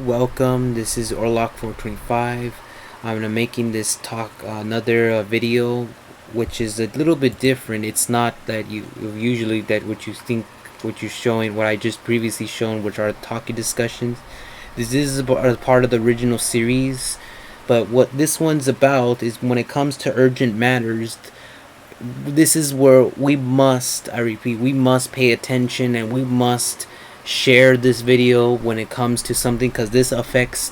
welcome. This is Orlock425. I'm making this talk another video, which is a little bit different. It's not that you usually that what you think, what you're showing, what I just previously shown, which are talkie discussions. This is a part of the original series, but what this one's about is when it comes to urgent matters. This is where we must, I repeat, we must pay attention, and we must share this video when it comes to something, because this affects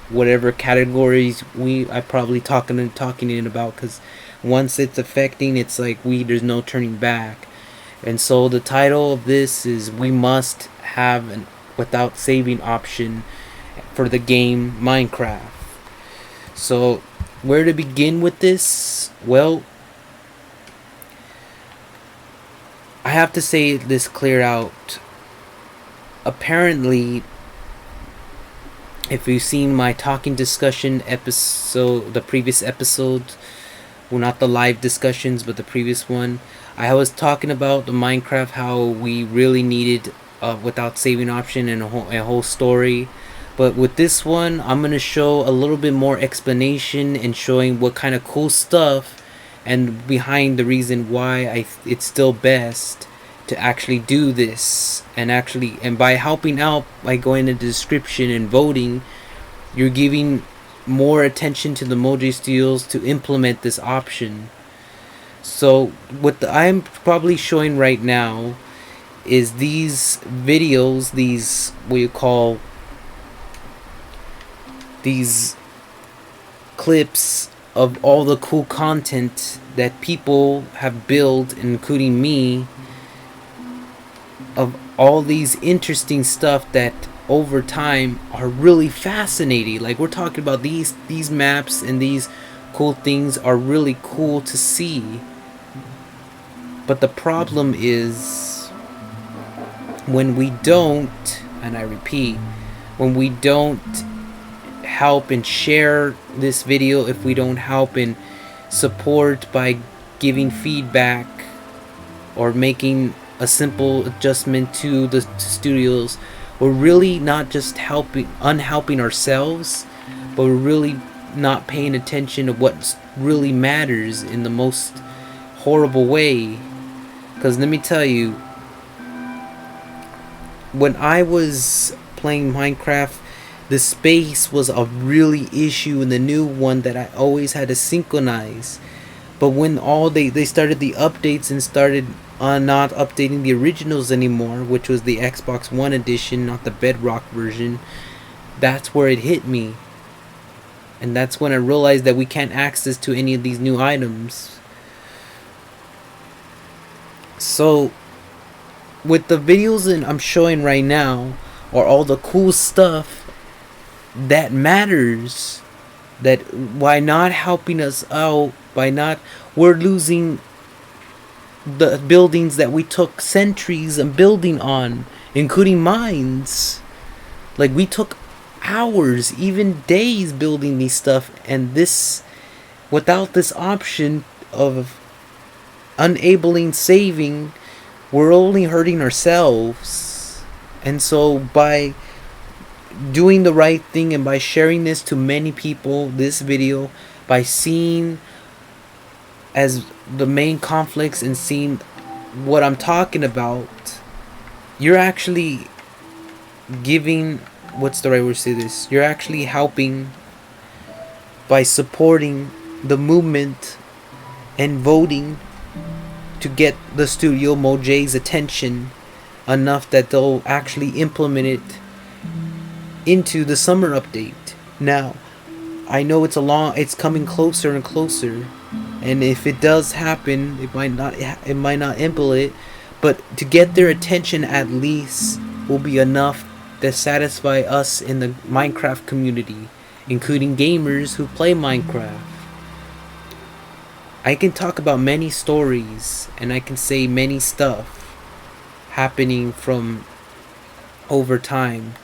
whatever categories I probably talking in about, because once it's affecting, it's like there's no turning back. And so the title of this is we must have an without saving option for the game Minecraft. So where to begin with this? Well, I have to say this clear out. Apparently, if you've seen my talking discussion episode, the previous episode, well, not the live discussions, but the previous one, I was talking about the Minecraft, how we really needed a without saving option and a whole story. But with this one, I'm going to show a little bit more explanation and showing what kind of cool stuff and behind the reason why it's still best to actually do this, and by helping out by going in the description and voting, you're giving more attention to the Mojang Studios to implement this option. So what I'm probably showing right now is these videos, these what you call these clips of all the cool content that people have built, including me, of all these interesting stuff that over time are really fascinating. Like, we're talking about these maps and these cool things are really cool to see. But the problem is when we don't, and I repeat, when we don't help and share this video, if we don't help and support by giving feedback or making a simple adjustment to the studios, we're really not just unhelping ourselves, but we're really not paying attention to what really matters in the most horrible way. Because let me tell you, when I was playing Minecraft, the space was a really issue in the new one that I always had to synchronize. But when they started the updates and started not updating the originals anymore, which was the Xbox One edition, not the Bedrock version, that's where it hit me. And that's when I realized that we can't access to any of these new items. So with the videos that I'm showing right now are all the cool stuff that matters, that why not helping us out, we're losing the buildings that we took centuries of building on, including mines. Like, we took hours, even days building these stuff, and this, without this option of enabling saving, we're only hurting ourselves. And so by doing the right thing and by sharing this to many people, this video, by seeing as the main conflicts and seeing what I'm talking about, you're actually giving, what's the right word to say this, you're actually helping by supporting the movement and voting to get the studio Mojang's attention enough that they'll actually implement it into the summer update. Now, I know it's coming closer and closer, and if it does happen, it might not implement, but to get their attention at least will be enough to satisfy us in the Minecraft community, including gamers who play Minecraft. I can talk about many stories, and I can say many stuff happening from over time.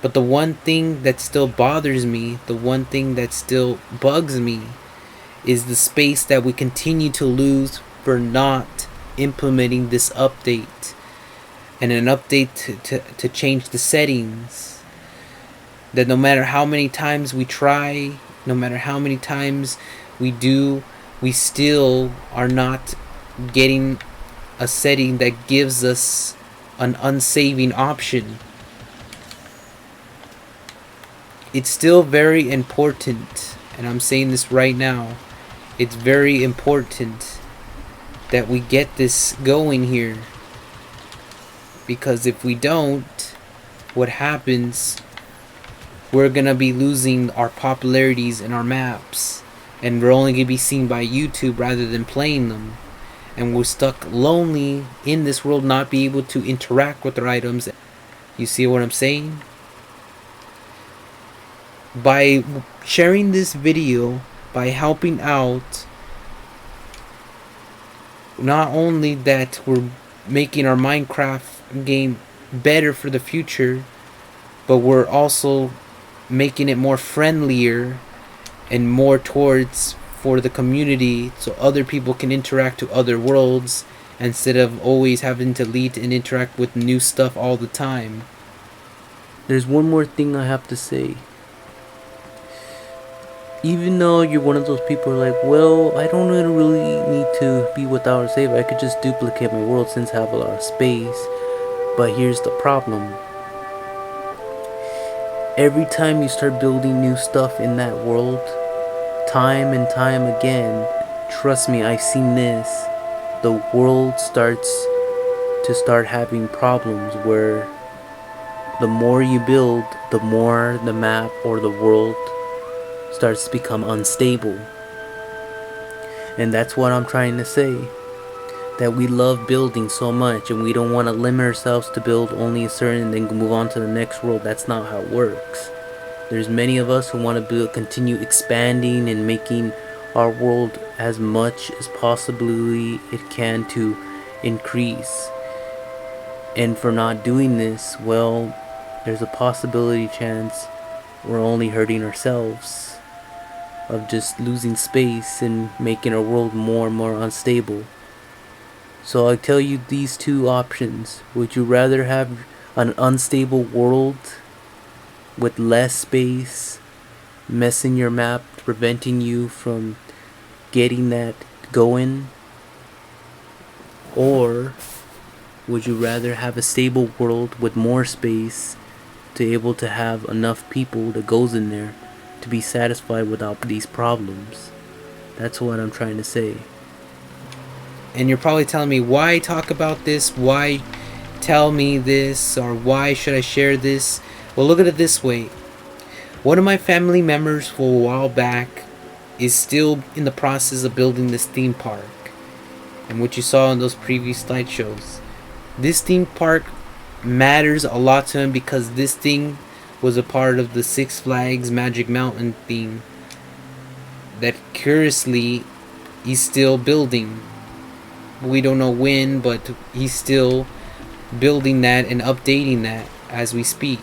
But the one thing that still bothers me, the one thing that still bugs me, is the space that we continue to lose for not implementing this update. And an update to change the settings. That no matter how many times we try, no matter how many times we do, we still are not getting a setting that gives us an unsaving option. It's still very important, and I'm saying this right now, it's very important that we get this going here. Because if we don't, what happens, we're gonna be losing our popularities and our maps, and we're only gonna be seen by YouTube rather than playing them, and we're stuck lonely in this world, not be able to interact with our items. You see what I'm saying? By sharing this video, by helping out, not only that we're making our Minecraft game better for the future, but we're also making it more friendlier and more towards for the community, so other people can interact to other worlds instead of always having to lead and interact with new stuff all the time. There's one more thing I have to say. Even though you're one of those people who are like, well, I don't really need to be without a save, I could just duplicate my world since I have a lot of space. But here's the problem. Every time you start building new stuff in that world, time and time again, trust me, I've seen this, the world starts to having problems where the more you build, the more the map or the world starts to become unstable. And that's what I'm trying to say. That we love building so much and we don't want to limit ourselves to build only a certain and then move on to the next world. That's not how it works. There's many of us who want to continue expanding and making our world as much as possibly it can to increase. And for not doing this, well, there's a possibility chance we're only hurting ourselves, of just losing space and making our world more and more unstable. So I tell you these two options. Would you rather have an unstable world with less space, messing your map, preventing you from getting that going? Or would you rather have a stable world with more space to able to have enough people that goes in there to be satisfied without these problems? That's what I'm trying to say. And you're probably telling me, why talk about this? Why tell me this? Or why should I share this? Well, look at it this way. One of my family members for a while back is still in the process of building this theme park. And what you saw in those previous slideshows. This theme park matters a lot to him because this thing was a part of the Six Flags Magic Mountain theme that curiously he's still building. We don't know when, but he's still building that and updating that as we speak.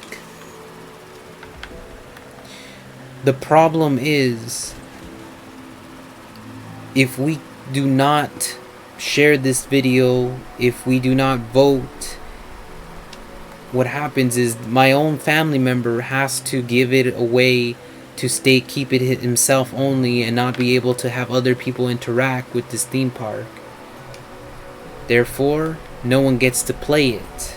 The problem is, if we do not share this video, if we do not vote, what happens is my own family member has to give it away to keep it himself only and not be able to have other people interact with this theme park. Therefore, no one gets to play it.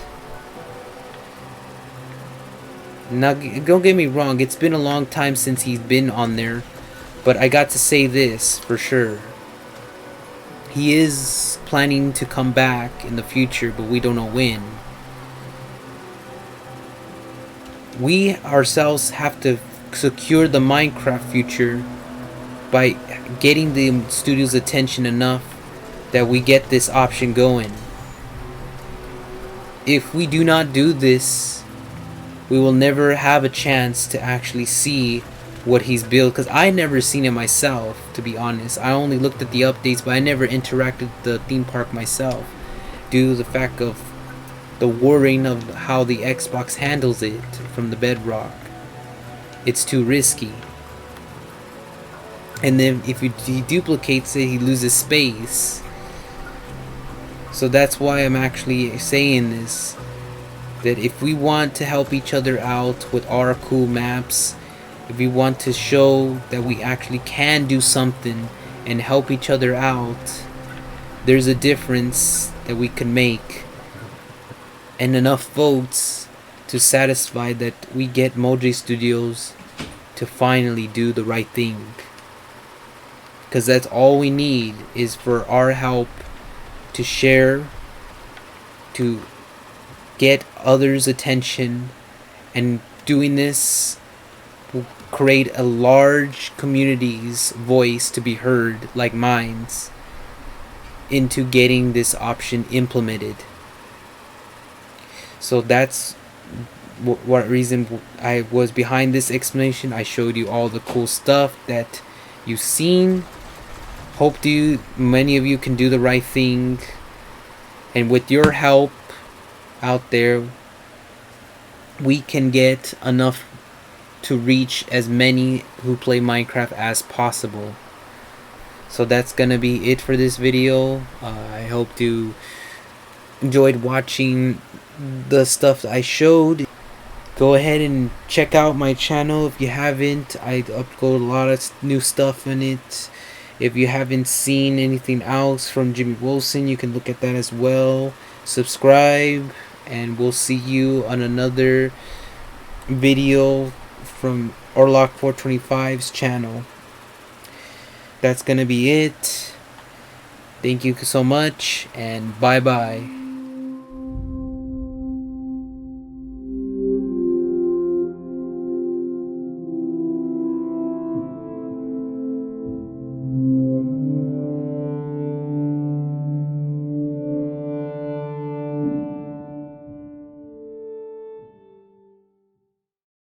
Now, don't get me wrong, it's been a long time since he's been on there, but I got to say this for sure. He is planning to come back in the future, but we don't know when. We ourselves have to secure the Minecraft future by getting the studio's attention enough that we get this option going. If we do not do this, we will never have a chance to actually see what he's built, because I never seen it myself, to be honest. I only looked at the updates, but I never interacted with the theme park myself due to the fact of the worrying of how the Xbox handles it from the Bedrock. It's too risky. And then if he duplicates it, he loses space. So that's why I'm actually saying this. that if we want to help each other out with our cool maps, if we want to show that we actually can do something and help each other out, there's a difference that we can make, and enough votes to satisfy that we get Mojang Studios to finally do the right thing. Because that's all we need, is for our help to share, to get others' attention, and doing this will create a large community's voice to be heard, like mine's, into getting this option implemented. So that's what reason I was behind this explanation. I showed you all the cool stuff that you've seen. Hope many of you can do the right thing, and with your help out there, we can get enough to reach as many who play Minecraft as possible. So that's gonna be it for this video. I hope you enjoyed watching the stuff I showed. Go ahead and check out my channel if you haven't. I upload a lot of new stuff in it. If you haven't seen anything else from Jimmy Wilson, you can look at that as well. Subscribe, and we'll see you on another video from Orlock425's channel. That's gonna be it. Thank you so much, and bye bye.